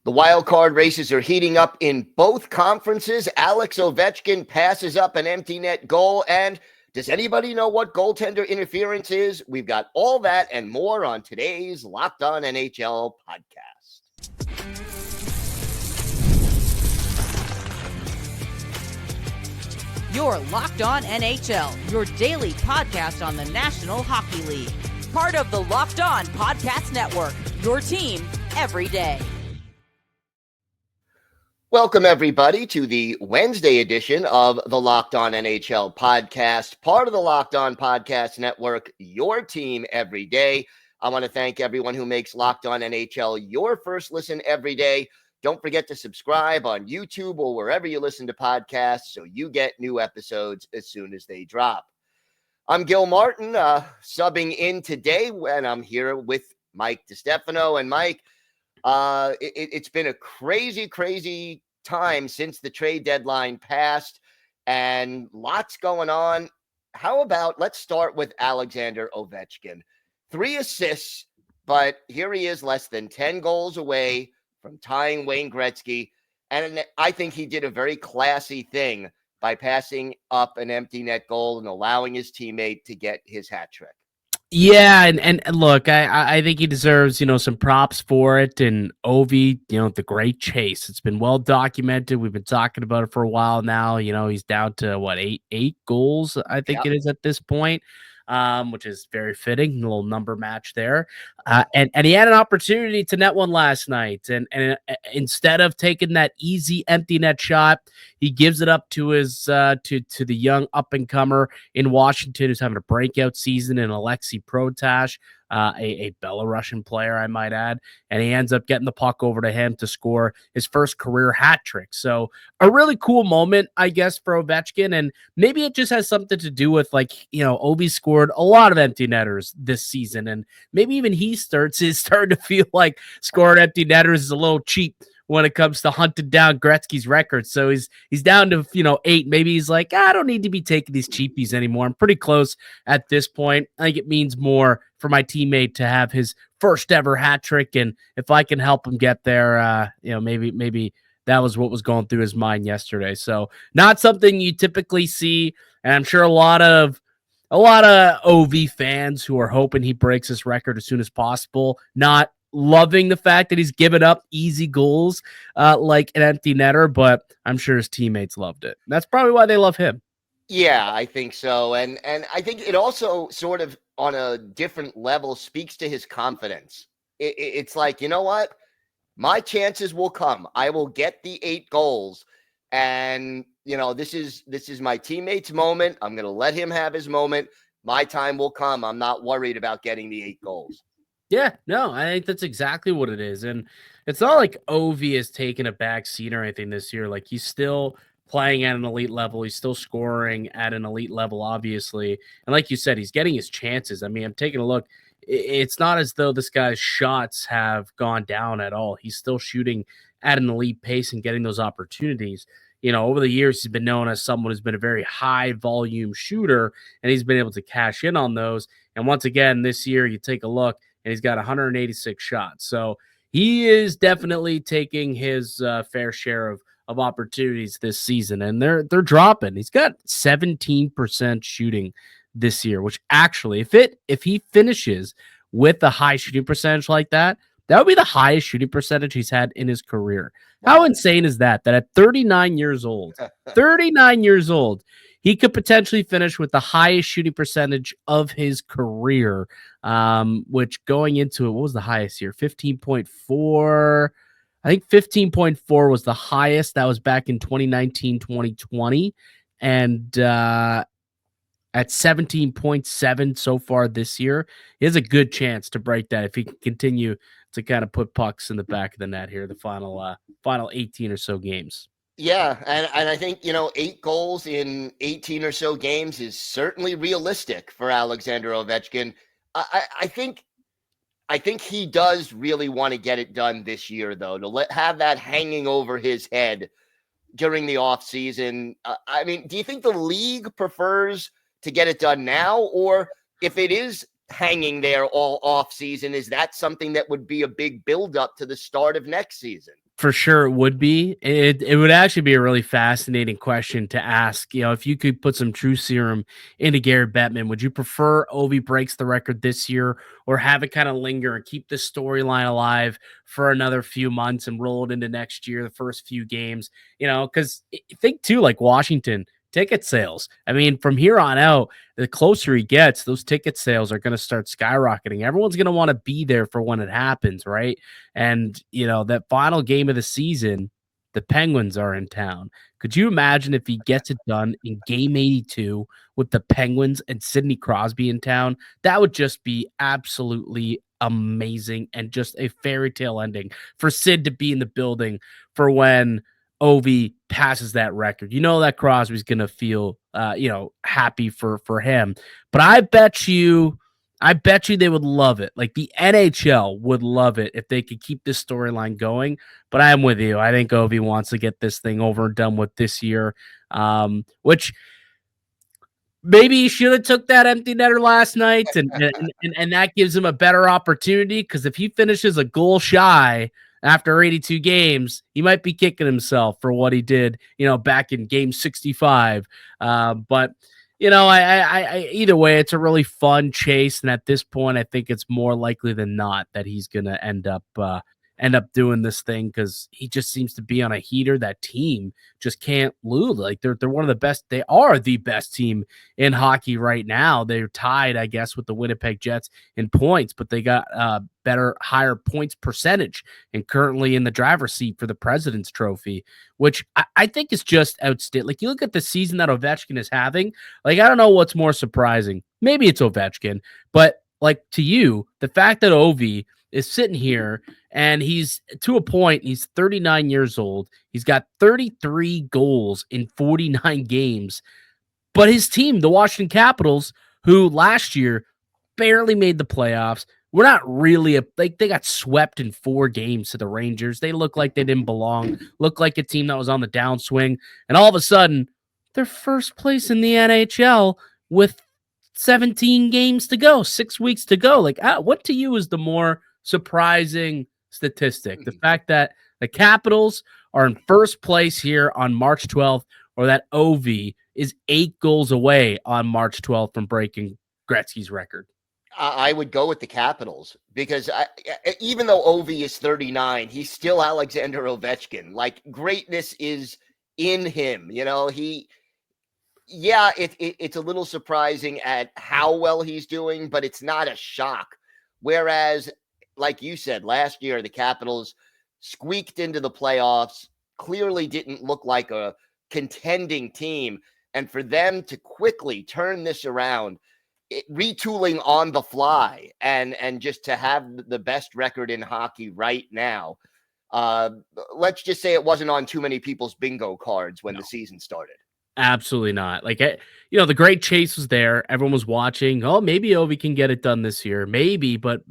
The wild card races are heating up in both conferences. Alex Ovechkin passes up an empty net goal. And does anybody know what goaltender interference is? We've got all that and more on today's Locked On NHL podcast. You're Locked On NHL, your daily podcast on the National Hockey League. Part of the Locked On Podcast Network, your team every day. Welcome, everybody, to the Wednesday edition of the Locked On NHL podcast, part of the Locked On Podcast Network, your team every day. I want to thank everyone who makes Locked On NHL your first listen every day. Don't forget to subscribe on YouTube or wherever you listen to podcasts so you get new episodes as soon as they drop. I'm Gil Martin, subbing in today, and I'm here with Mike DeStefano. And Mike, it's been a crazy time since the trade deadline passed and lots going on. How about let's start with Alexander Ovechkin. 3 assists, but here he is less than 10 goals away from tying Wayne Gretzky. And I think he did a very classy thing by passing up an empty net goal and allowing his teammate to get his hat trick. Yeah, and look, I think he deserves, some props for it. And Ovi, the great chase. It's been well documented. We've been talking about it for a while now. He's down to what, eight goals, I think it is at this point. Which is very fitting, a little number match there. And he had an opportunity to net one last night. And instead of taking that easy empty net shot, he gives it up to his to the young up-and-comer in Washington who's having a breakout season in Alexei Protash, a Belarusian player, I might add. And he ends up getting the puck over to him to score his first career hat trick. So a really cool moment, I guess, for Ovechkin. And maybe it just has something to do with, Ovi scored a lot of empty netters this season. And maybe even he starting to feel like scoring empty netters is a little cheap when it comes to hunting down Gretzky's record. So he's down to, 8. Maybe he's like, I don't need to be taking these cheapies anymore. I'm pretty close at this point. I think it means more for my teammate to have his first ever hat trick. And if I can help him get there, maybe that was what was going through his mind yesterday. So not something you typically see. And I'm sure a lot of OV fans who are hoping he breaks his record as soon as possible, not loving the fact that he's given up easy goals like an empty netter, but I'm sure his teammates loved it. That's probably why they love him. Yeah, I think so. And I think it also sort of on a different level speaks to his confidence. It's like, you know what? My chances will come. I will get the 8 goals. And, this is my teammate's moment. I'm going to let him have his moment. My time will come. I'm not worried about getting the 8 goals. Yeah, no, I think that's exactly what it is. And it's not like Ovi has taken a back seat or anything this year. Like, he's still playing at an elite level. He's still scoring at an elite level, obviously. And like you said, he's getting his chances. I mean, I'm taking a look. It's not as though this guy's shots have gone down at all. He's still shooting at an elite pace and getting those opportunities. Over the years, he's been known as someone who's been a very high volume shooter, and he's been able to cash in on those. And once again, this year, you take a look, and he's got 186 shots. So he is definitely taking his fair share of opportunities this season, and they're dropping. He's got 17% shooting this year, which actually, if he finishes with a high shooting percentage like that, that would be the highest shooting percentage he's had in his career. How insane is that? That at 39 years old, he could potentially finish with the highest shooting percentage of his career, which going into it, what was the highest here? 15.4. I think 15.4 was the highest. That was back in 2019, 2020. And at 17.7 so far this year, he has a good chance to break that if he can continue to kind of put pucks in the back of the net here, the final 18 or so games. Yeah, and I think, 8 goals in 18 or so games is certainly realistic for Alexander Ovechkin. I think he does really want to get it done this year, though, to have that hanging over his head during the offseason. I mean, do you think the league prefers to get it done now, or if it is hanging there all offseason, is that something that would be a big buildup to the start of next season? For sure, it would be. It would actually be a really fascinating question to ask. If you could put some true serum into Garrett Bettman, would you prefer Ovi breaks the record this year, or have it kind of linger and keep this storyline alive for another few months and roll it into next year, the first few games? Because think too, like Washington ticket sales. I mean, from here on out, the closer he gets, those ticket sales are going to start skyrocketing. Everyone's going to want to be there for when it happens, right? And, that final game of the season, the Penguins are in town. Could you imagine if he gets it done in game 82 with the Penguins and Sidney Crosby in town? That would just be absolutely amazing and just a fairy tale ending for Sid to be in the building for when Ovi passes that record. That Crosby's going to feel, happy for him. But I bet you they would love it. Like the NHL would love it if they could keep this storyline going. But I'm with you. I think Ovi wants to get this thing over and done with this year, which maybe he should have took that empty netter last night, and that gives him a better opportunity, because if he finishes a goal shy after 82 games, he might be kicking himself for what he did, back in game 65. But I either way, it's a really fun chase, and at this point, I think it's more likely than not that he's gonna end up doing this thing, because he just seems to be on a heater. That team just can't lose. Like they're one of the best. They are the best team in hockey right now. They're tied, I guess, with the Winnipeg Jets in points, but they got higher points percentage, and currently in the driver's seat for the President's Trophy, which I think is just outstanding. Like you look at the season that Ovechkin is having. Like I don't know what's more surprising. Maybe it's Ovechkin, but like to you, the fact that Ovi is sitting here and he's to a point, he's 39 years old. He's got 33 goals in 49 games. But his team, the Washington Capitals, who last year barely made the playoffs, we're not really they got swept in 4 games to the Rangers. They look like they didn't belong, look like a team that was on the downswing. And all of a sudden, they're first place in the NHL with 17 games to go, 6 weeks to go. Like, what to you is the more surprising statistic? The fact that the Capitals are in first place here on March 12th, or that Ovi is 8 goals away on March 12th from breaking Gretzky's record? I would go with the Capitals, because even though Ovi is 39, he's still Alexander Ovechkin. Like greatness is in him. It's a little surprising at how well he's doing, but it's not a shock. Whereas, like you said, last year, the Capitals squeaked into the playoffs, clearly didn't look like a contending team. And for them to quickly turn this around, retooling on the fly, and just to have the best record in hockey right now, let's just say it wasn't on too many people's bingo cards when the season started. Absolutely not. Like, the great chase was there. Everyone was watching. Oh, maybe Ovi can get it done this year. Maybe, but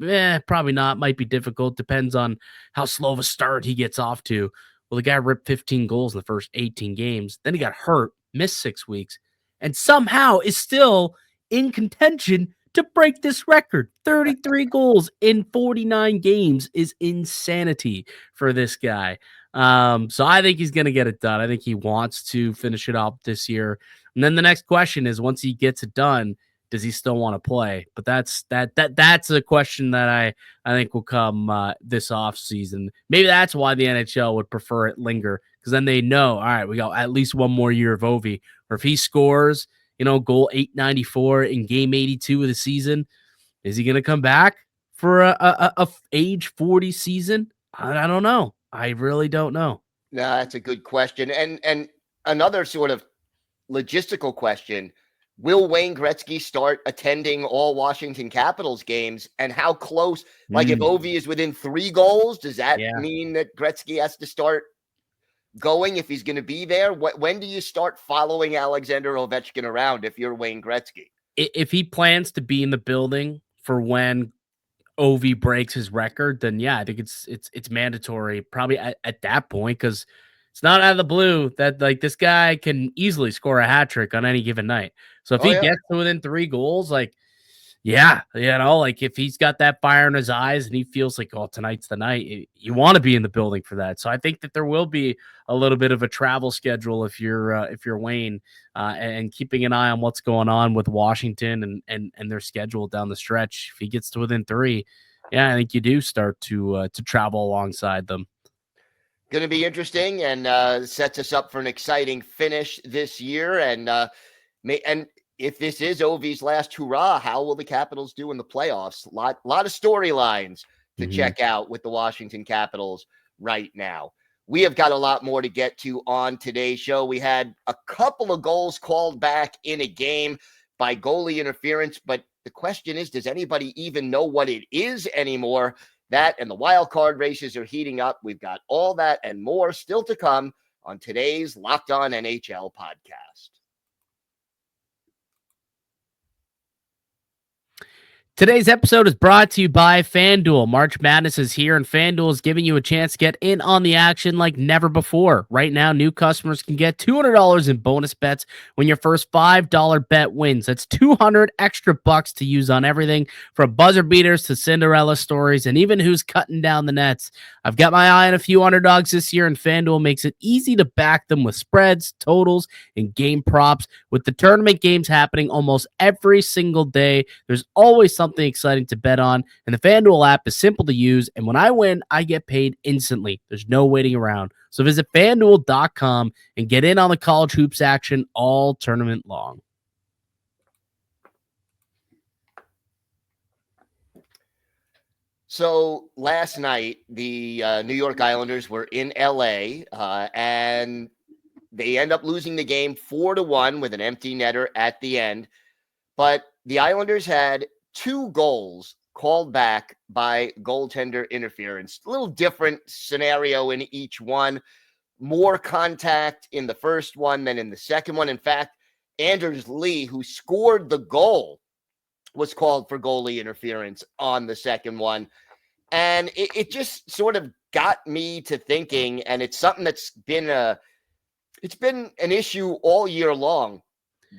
probably not. Might be difficult. Depends on how slow of a start he gets off to. Well, the guy ripped 15 goals in the first 18 games. Then he got hurt, missed 6 weeks, and somehow is still in contention to break this record. 33 goals in 49 games is insanity for this guy. So I think he's going to get it done. I think he wants to finish it up this year. And then the next question is, once he gets it done, does he still want to play? But that's a question that I think will come this off season. Maybe that's why the NHL would prefer it linger, because then they know, all right, we got at least one more year of Ovi. Or if he scores, goal 894 in game 82 of the season, is he going to come back for a age 40 season? I don't know. I really don't know. No, that's a good question. And another sort of logistical question, will Wayne Gretzky start attending all Washington Capitals games? And how close, like if Ovi is within 3 goals, does that mean that Gretzky has to start going if he's going to be there? When do you start following Alexander Ovechkin around if you're Wayne Gretzky? If he plans to be in the building for when Ovi breaks his record, then I think it's mandatory probably at that point, because it's not out of the blue that like this guy can easily score a hat trick on any given night. So if he gets to within 3 goals, like Yeah, like if he's got that fire in his eyes and he feels like, oh, tonight's the night, you want to be in the building for that. So I think that there will be a little bit of a travel schedule if you're Wayne, and keeping an eye on what's going on with Washington and their schedule down the stretch. If he gets to within 3, yeah, I think you do start to travel alongside them. Going to be interesting and sets us up for an exciting finish this year. And if this is Ovi's last hurrah, how will the Capitals do in the playoffs? Lot of storylines to check out with the Washington Capitals right now. We have got a lot more to get to on today's show. We had a couple of goals called back in a game by goalie interference, but the question is, does anybody even know what it is anymore? That and the wild card races are heating up. We've got all that and more still to come on today's Locked On NHL podcast. Today's episode is brought to you by FanDuel. March Madness is here, and FanDuel is giving you a chance to get in on the action like never before. Right now, new customers can get $200 in bonus bets when your first $5 bet wins. That's $200 extra bucks to use on everything from buzzer beaters to Cinderella stories and even who's cutting down the nets. I've got my eye on a few underdogs this year, and FanDuel makes it easy to back them with spreads, totals, and game props. With the tournament games happening almost every single day, there's always something exciting to bet on, and the FanDuel app is simple to use, and when I win, I get paid instantly. There's no waiting around. So visit FanDuel.com and get in on the college hoops action all tournament long. So last night, the New York Islanders were in LA, and they end up losing the game 4-1 with an empty netter at the end. But the Islanders had 2 goals called back by goaltender interference. A little different scenario in each one. More contact in the first one than in the second one. In fact, Anders Lee, who scored the goal, was called for goalie interference on the second one. And it just sort of got me to thinking, and it's something that's been an issue all year long.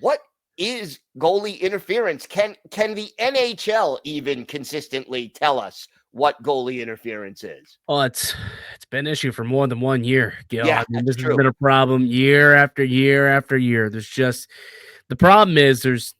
What is goalie interference? Can the NHL even consistently tell us what goalie interference is? Well, it's been an issue for more than 1 year, Gil. Yeah, I mean, that's this true. has been a problem year after year after year. There's just the problem is there's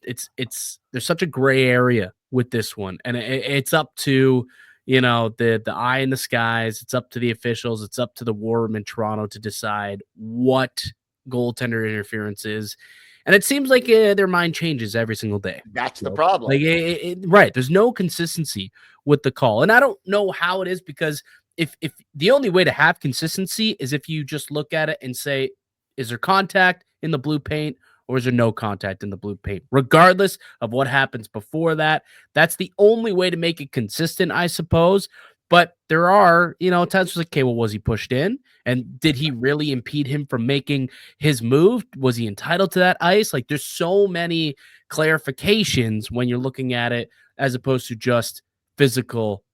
such a gray area with this one, and it's up to the eye in the skies. It's up to the officials. It's up to the war room in Toronto to decide what goaltender interference is. And it seems like their mind changes every single day. That's the problem. Like right. There's no consistency with the call. And I don't know how it is, because if the only way to have consistency is if you just look at it and say, is there contact in the blue paint or is there no contact in the blue paint? Regardless of what happens before that, that's the only way to make it consistent, I suppose. But there are, times like, okay, well, was he pushed in? And did he really impede him from making his move? Was he entitled to that ice? Like, there's so many clarifications when you're looking at it as opposed to just physical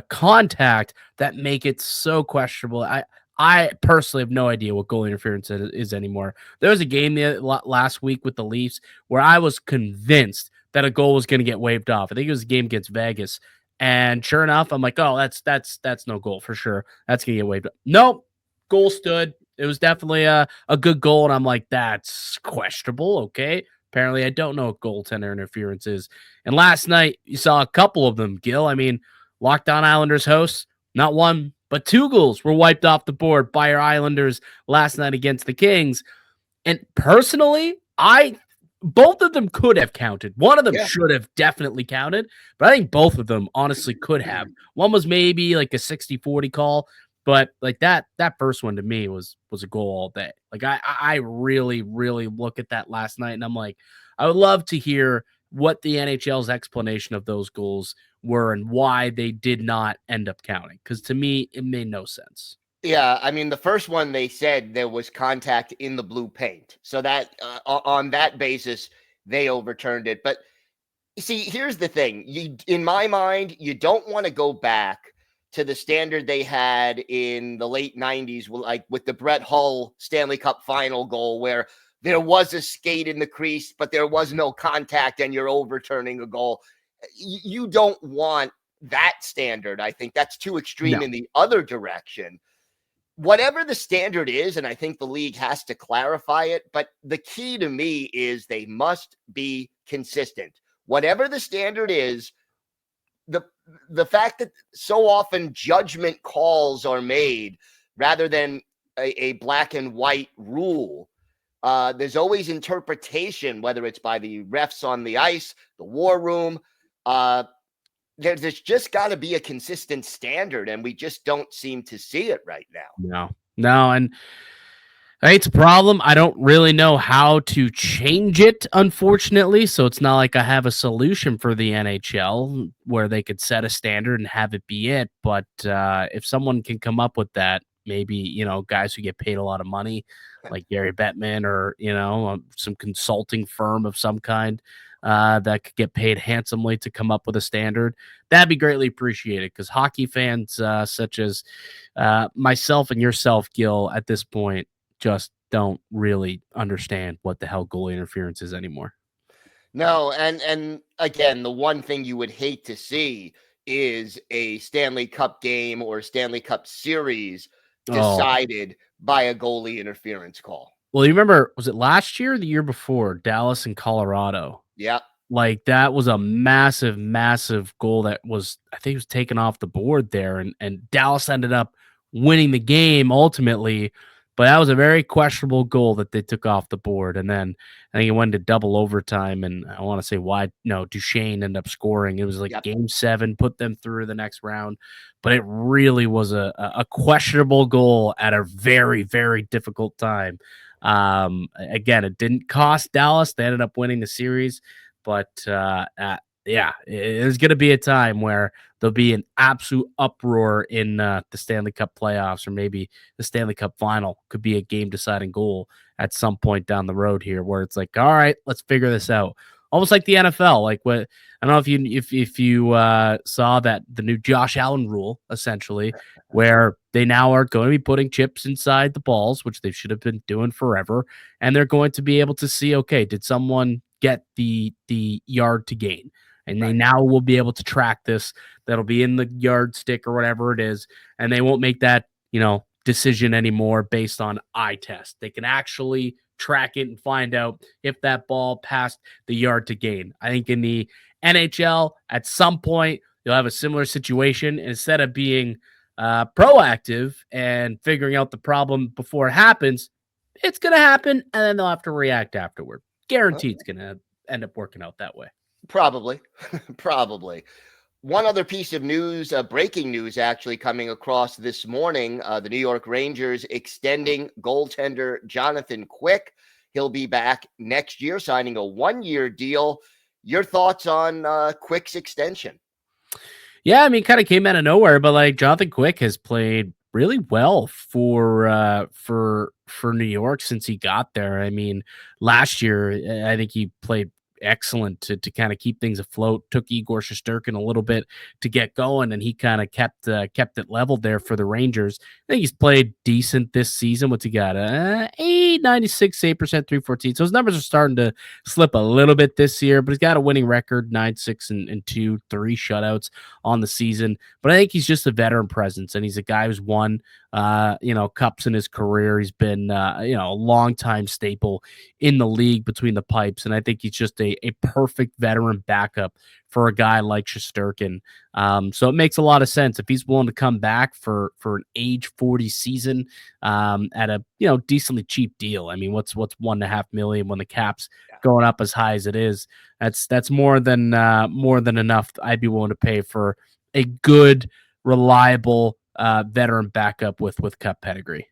contact that make it so questionable. I personally have no idea what goal interference is anymore. There was a game last week with the Leafs where I was convinced that a goal was going to get waved off. I think it was a game against Vegas. And sure enough, I'm like, oh, that's no goal for sure. That's going to get waved up. Nope. Goal stood. It was definitely a good goal. And I'm like, that's questionable. Okay. Apparently I don't know what goaltender interference is. And last night you saw a couple of them, Gil. I mean, Locked On Islanders hosts, not 1, but 2 goals were wiped off the board by our Islanders last night against the Kings. And personally, both of them could have counted. One of them should have definitely counted, but I think both of them honestly could have. One was maybe like a 60-40 call, but like that first one to me was a goal all day. Like I really, really look at that last night and I'm like, I would love to hear what the NHL's explanation of those goals were and why they did not end up counting. Because to me, it made no sense. Yeah, I mean, the first one they said there was contact in the blue paint. So that on that basis, they overturned it. But see, here's the thing. In my mind, you don't want to go back to the standard they had in the late 90s, like with the Brett Hull Stanley Cup final goal, where there was a skate in the crease, but there was no contact and you're overturning a goal. You don't want that standard. I think that's too extreme No. in the other direction. Whatever the standard is, and I think the league has to clarify it, but the key to me is they must be consistent. Whatever the standard is, the fact that so often judgment calls are made rather than a black and white rule. There's always interpretation, whether it's by the refs on the ice, the war room. There's just got to be a consistent standard, and we just don't seem to see it right now. No, and it's a problem. I don't really know how to change it, unfortunately. So it's not like I have a solution for the NHL where they could set a standard and have it be it. But if someone can come up with that, maybe, guys who get paid a lot of money, like Gary Bettman or, some consulting firm of some kind that could get paid handsomely to come up with a standard, that'd be greatly appreciated, because hockey fans such as myself and yourself, Gil, at this point, just don't really understand what the hell goalie interference is anymore. No, and again, the one thing you would hate to see is a Stanley Cup game or Stanley Cup series decided by a goalie interference call. Well, you remember, was it last year or the year before, Dallas and Colorado? Yeah. Like, that was a massive, massive goal that was, I think, was taken off the board there, and Dallas ended up winning the game ultimately. But that was a very questionable goal that they took off the board. And then I think it went to double overtime. And I want to say Duchesne ended up scoring. It was like Game 7, put them through the next round. But it really was a questionable goal at a very, very difficult time. Again, it didn't cost Dallas. They ended up winning the series. But there's going to be a time where there'll be an absolute uproar in the Stanley Cup playoffs, or maybe the Stanley Cup final could be a game-deciding goal at some point down the road here, where it's like, all right, let's figure this out. Almost like the NFL. Like, what, I don't know if you saw that the new Josh Allen rule, essentially, where they now are going to be putting chips inside the balls, which they should have been doing forever, and they're going to be able to see, okay, did someone get the yard to gain? And they now will be able to track this. That'll be in the yardstick or whatever it is. And they won't make that, decision anymore based on eye test. They can actually track it and find out if that ball passed the yard to gain. I think in the NHL, at some point, you'll have a similar situation. Instead of being proactive and figuring out the problem before it happens, it's going to happen, and then they'll have to react afterward. Guaranteed it's going to end up working out that way. Probably. One other piece of news, breaking news actually coming across this morning, the New York Rangers extending goaltender Jonathan Quick. He'll be back next year, signing a 1-year deal. Your thoughts on Quick's extension? Yeah, I mean, kind of came out of nowhere, but like, Jonathan Quick has played really well for New York since he got there. I mean, last year, I think he played excellent to kind of keep things afloat. Took Igor Shesterkin a little bit to get going, and he kind of kept it leveled there for the Rangers. I think he's played decent this season. What's he got? 896, 8%, 314. So his numbers are starting to slip a little bit this year, but he's got a winning record, 9-6 and 2, 3 shutouts on the season. But I think he's just a veteran presence, and he's a guy who's won cups in his career. He's been a long time staple in the league between the pipes, and I think he's just a perfect veteran backup for a guy like Shesterkin. So it makes a lot of sense if he's willing to come back for an age 40 season at a decently cheap deal. I mean, what's $1.5 million when the cap's going up as high as it is? That's more than enough. I'd be willing to pay for a good, reliable veteran backup with cup pedigree.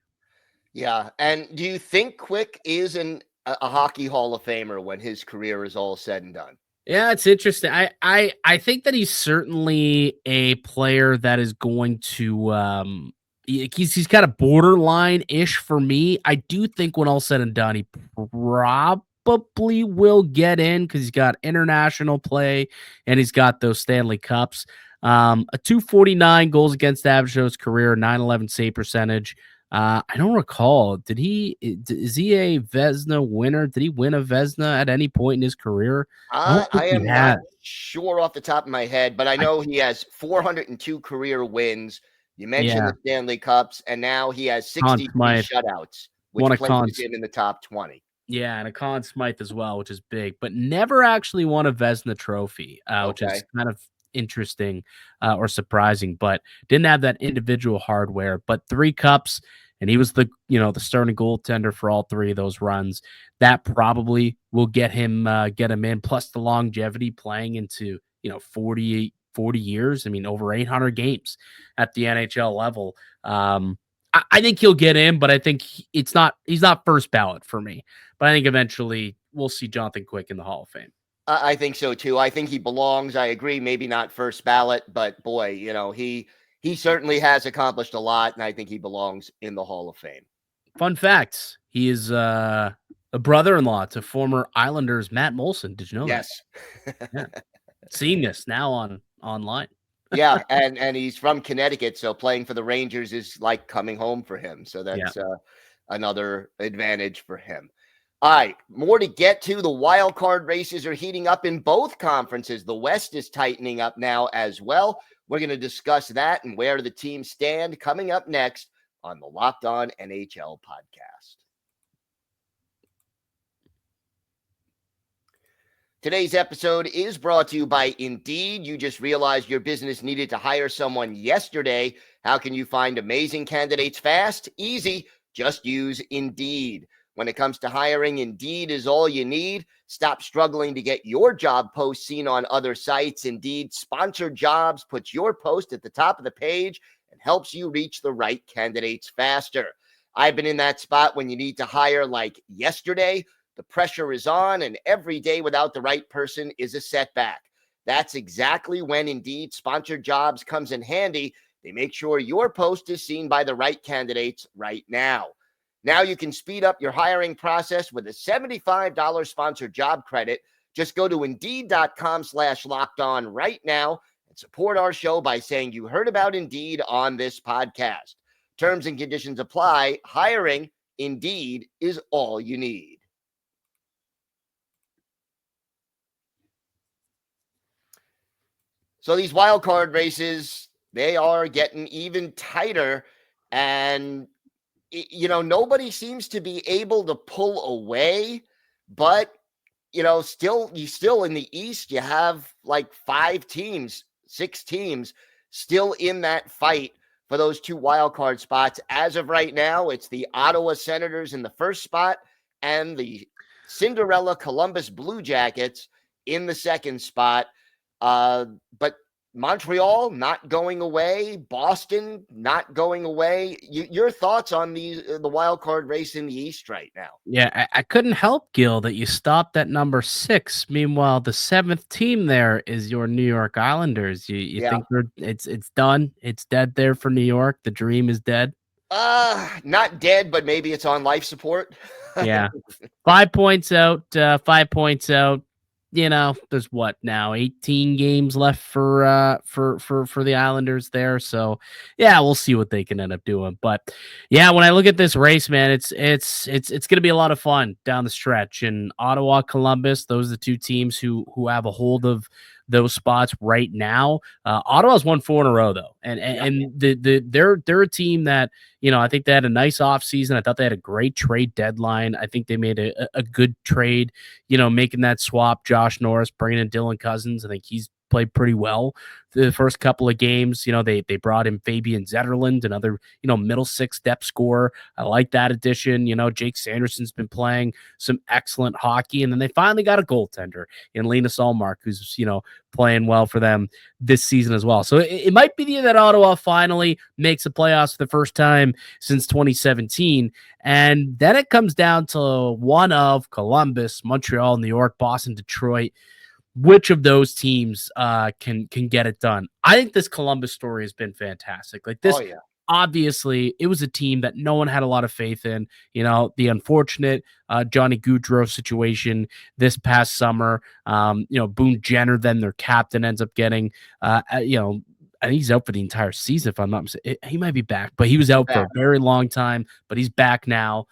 Yeah, and do you think Quick is a hockey Hall of Famer when his career is all said and done? Yeah, it's interesting. I think that he's certainly a player that is going to he's kind of borderline-ish for me. I do think when all said and done, he probably will get in because he's got international play and he's got those Stanley Cups. A 249 goals against average of his career, 911 save percentage. I don't recall. Is he a Vezina winner? Did he win a Vezina at any point in his career? I don't think I he am not had. sure off the top of my head, but I I, know he has 402 career wins. You mentioned yeah, the Stanley Cups, and now he has Conn 63 Smythe shutouts, won which a Conn. places him in the top 20. Yeah, and a Conn Smythe as well, which is big, but never actually won a Vezina trophy, which is Okay. kind of interesting or surprising, but didn't have that individual hardware. But 3 cups, and he was the starting goaltender for all 3 of those runs. That probably will get him in. Plus the longevity playing into 40 years. I mean, over 800 games at the NHL level. I think he'll get in, but I think he's not first ballot for me. But I think eventually we'll see Jonathan Quick in the Hall of Fame. I think so too. I think he belongs. I agree. Maybe not first ballot, but boy, he certainly has accomplished a lot, and I think he belongs in the Hall of Fame. Fun fact: he is a brother-in-law to former Islanders Matt Molson. Did you know that? Yes. Yeah, seeing this now online. Yeah, and he's from Connecticut, so playing for the Rangers is like coming home for him. So Yeah. that's another advantage for him. All right, more to get to. The wild card races are heating up in both conferences. The West is tightening up now as well. We're going to discuss that and where the teams stand coming up next on the Locked On NHL podcast. Today's episode is brought to you by Indeed. You just realized your business needed to hire someone yesterday. How can you find amazing candidates fast? Easy. Just use Indeed. When it comes to hiring, Indeed is all you need. Stop struggling to get your job post seen on other sites. Indeed Sponsored Jobs puts your post at the top of the page and helps you reach the right candidates faster. I've been in that spot when you need to hire like yesterday. The pressure is on, and every day without the right person is a setback. That's exactly when Indeed Sponsored Jobs comes in handy. They make sure your post is seen by the right candidates right now. Now you can speed up your hiring process with a $75 sponsored job credit. Just go to Indeed.com/locked-on right now and support our show by saying you heard about Indeed on this podcast. Terms and conditions apply. Hiring, Indeed, is all you need. So these wild card races, they are getting even tighter. And, nobody seems to be able to pull away. But, still in the East, you have like 6 teams still in that fight for those 2 wild card spots. As of right now, it's the Ottawa Senators in the first spot and the Cinderella Columbus Blue Jackets in the second spot. But Montreal not going away, Boston not going away. Your thoughts on the wild card race in the East right now? Yeah, I couldn't help, Gil, that you stopped at number 6. Meanwhile, the 7th team there is your New York Islanders. You Yeah. think it's done? It's dead there for New York. The dream is dead. Not dead, but maybe it's on life support. Yeah, 5 points out. 5 points out. There's what now? 18 games left for the Islanders there. So yeah, we'll see what they can end up doing. But yeah, when I look at this race, man, it's gonna be a lot of fun down the stretch. And Ottawa, Columbus, those are the 2 teams who have a hold of those spots right now. Ottawa's won 4 in a row though, and they're a team that I think they had a nice offseason. I thought they had a great trade deadline. I think they made a good trade, making that swap, Josh Norris, bringing in Dylan Cousins. I think he's played pretty well the first couple of games. They brought in Fabian Zetterlund, another, middle 6 depth scorer. I like that addition. Jake Sanderson's been playing some excellent hockey. And then they finally got a goaltender in Linus Ullmark, who's, playing well for them this season as well. So it might be the year that Ottawa finally makes the playoffs for the first time since 2017. And then it comes down to one of Columbus, Montreal, New York, Boston, Detroit. Which of those teams can get it done? I think this Columbus story has been fantastic. Like this, Oh, yeah. Obviously, it was a team that no one had a lot of faith in. The unfortunate Johnny Gaudreau situation this past summer. Boone Jenner, then their captain, ends up getting, I think he's out for the entire season, if I'm not mistaken. He might be back, but he was out for a very long time, but he's back now.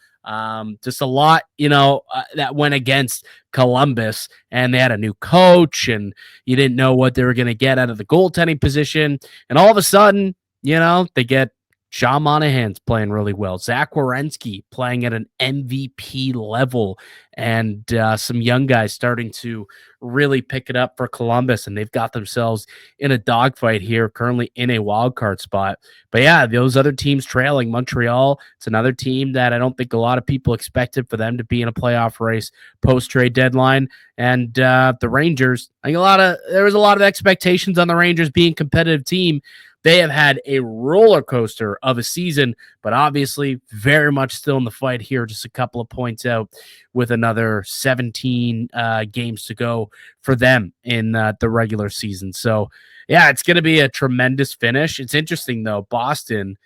Just a lot, that went against Columbus, and they had a new coach, and you didn't know what they were going to get out of the goaltending position. And all of a sudden, they get Sean Monahan's playing really well. Zach Werenski playing at an MVP level, and some young guys starting to really pick it up for Columbus, and they've got themselves in a dogfight here, currently in a wild card spot. But yeah, those other teams trailing. Montreal, it's another team that I don't think a lot of people expected for them to be in a playoff race post-trade deadline. And the Rangers, I think there was a lot of expectations on the Rangers being a competitive team. They have had a roller coaster of a season, but obviously very much still in the fight here, just a couple of points out with another 17 games to go for them in the regular season. So, yeah, it's going to be a tremendous finish. It's interesting, though. Boston,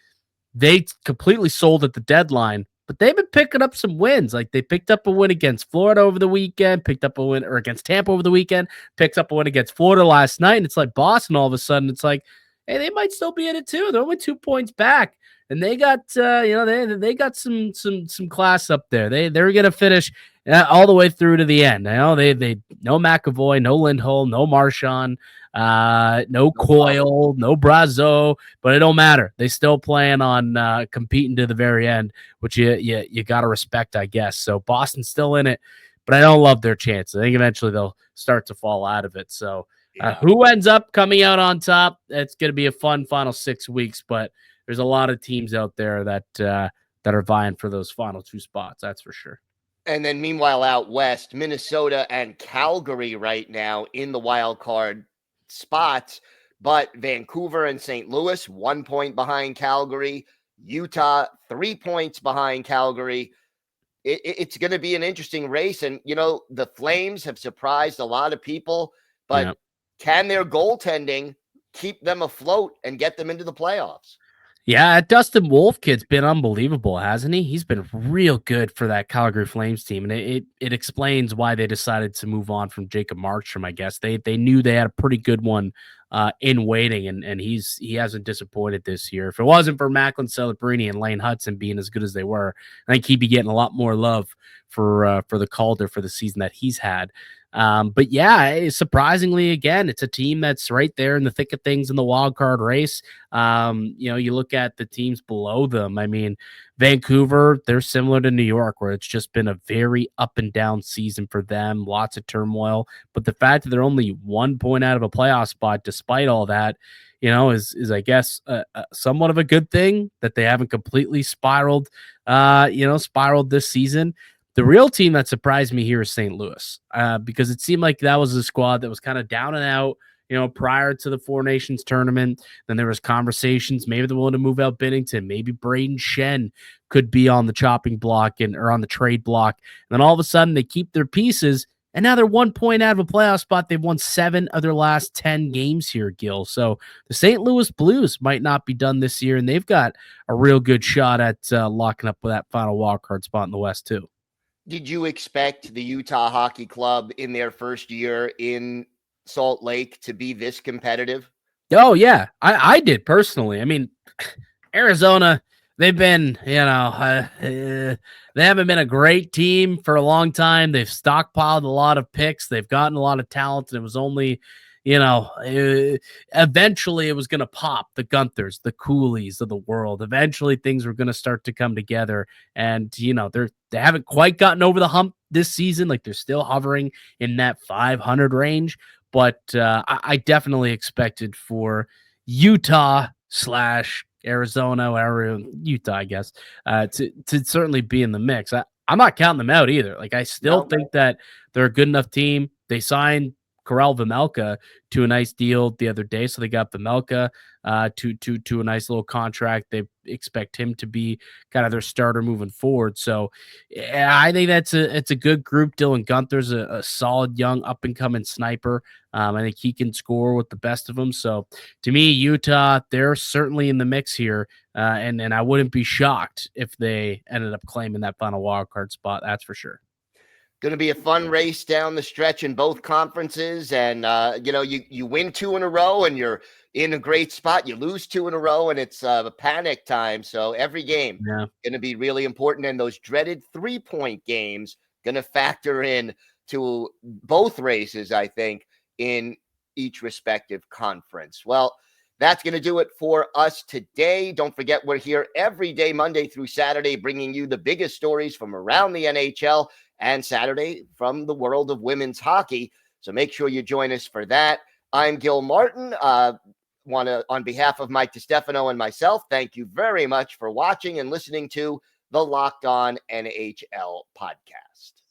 they completely sold at the deadline, but they've been picking up some wins. Like, they picked up a win against Florida over the weekend, picked up a win or against Tampa over the weekend, picked up a win against Florida last night. And it's like Boston, all of a sudden, it's like, hey, they might still be in it too. They're only 2 points back, and they got they got some class up there. They're gonna finish all the way through to the end. I know they no McAvoy, no Lindholm, no Marchand, no Coyle, no Brazeau, but it don't matter. They still plan on competing to the very end, which you gotta respect, I guess. So Boston's still in it, but I don't love their chances. I think eventually they'll start to fall out of it. So. Who ends up coming out on top? It's going to be a fun final 6 weeks, but there's a lot of teams out there that are vying for those final 2 spots. That's for sure. And then meanwhile, out west, Minnesota and Calgary right now in the wild card spots, but Vancouver and St. Louis 1 point behind Calgary, Utah 3 points behind Calgary. It's going to be an interesting race, and the Flames have surprised a lot of people, but. Yep. Can their goaltending keep them afloat and get them into the playoffs? Yeah, Dustin Wolf kid's been unbelievable, hasn't he? He's been real good for that Calgary Flames team, and it explains why they decided to move on from Jacob Markstrom. I guess they knew they had a pretty good one in waiting, and he hasn't disappointed this year. If it wasn't for Macklin Celebrini and Lane Hudson being as good as they were, I think he'd be getting a lot more love for the Calder for the season that he's had. But yeah, surprisingly, again, it's a team that's right there in the thick of things in the wild card race. You look at the teams below them. I mean, Vancouver, they're similar to New York, where it's just been a very up and down season for them, lots of turmoil. But the fact that they're only 1 point out of a playoff spot, despite all that, is I guess somewhat of a good thing that they haven't completely spiraled this season. The real team that surprised me here is St. Louis, because it seemed like that was a squad that was kind of down and out, prior to the Four Nations tournament. Then there was conversations, maybe they're willing to move out Binnington, maybe Braden Shen could be on the chopping block or on the trade block. And then all of a sudden they keep their pieces, and now they're 1 point out of a playoff spot. They've won 7 of their last 10 games here, Gil. So the St. Louis Blues might not be done this year, and they've got a real good shot at locking up with that final wildcard spot in the West too. Did you expect the Utah Hockey Club in their first year in Salt Lake to be this competitive? Oh, yeah. I did personally. I mean, Arizona, they've been, they haven't been a great team for a long time. They've stockpiled a lot of picks. They've gotten a lot of talent, and it was only eventually it was going to pop. The Gunthers, the Coolies of the world. Eventually things were going to start to come together, and they haven't quite gotten over the hump this season. Like, they're still hovering in that 500 range, but I definitely expected for Utah / Arizona or Utah, I guess, to certainly be in the mix. I'm not counting them out either. Like, I still think that they're a good enough team. They signed Karel Vejmelka to a nice deal the other day, so they got Vejmelka to a nice little contract. They expect him to be kind of their starter moving forward. So I think it's a good group. Dylan Gunther's a solid young up and coming sniper. I think he can score with the best of them. So to me, Utah, they're certainly in the mix here, and I wouldn't be shocked if they ended up claiming that final wild card spot. That's for sure. Going to be a fun race down the stretch in both conferences, and you win 2 in a row, and you're in a great spot. You lose 2 in a row, and it's panic time. So every game going to be really important, and those dreaded 3-point games going to factor in to both races, I think, in each respective conference. Well, that's going to do it for us today. Don't forget, we're here every day, Monday through Saturday, bringing you the biggest stories from around the NHL, and Saturday from the world of women's hockey. So make sure you join us for that. I'm Gil Martin. Want to, on behalf of Mike DeStefano and myself, thank you very much for watching and listening to the Locked On NHL podcast.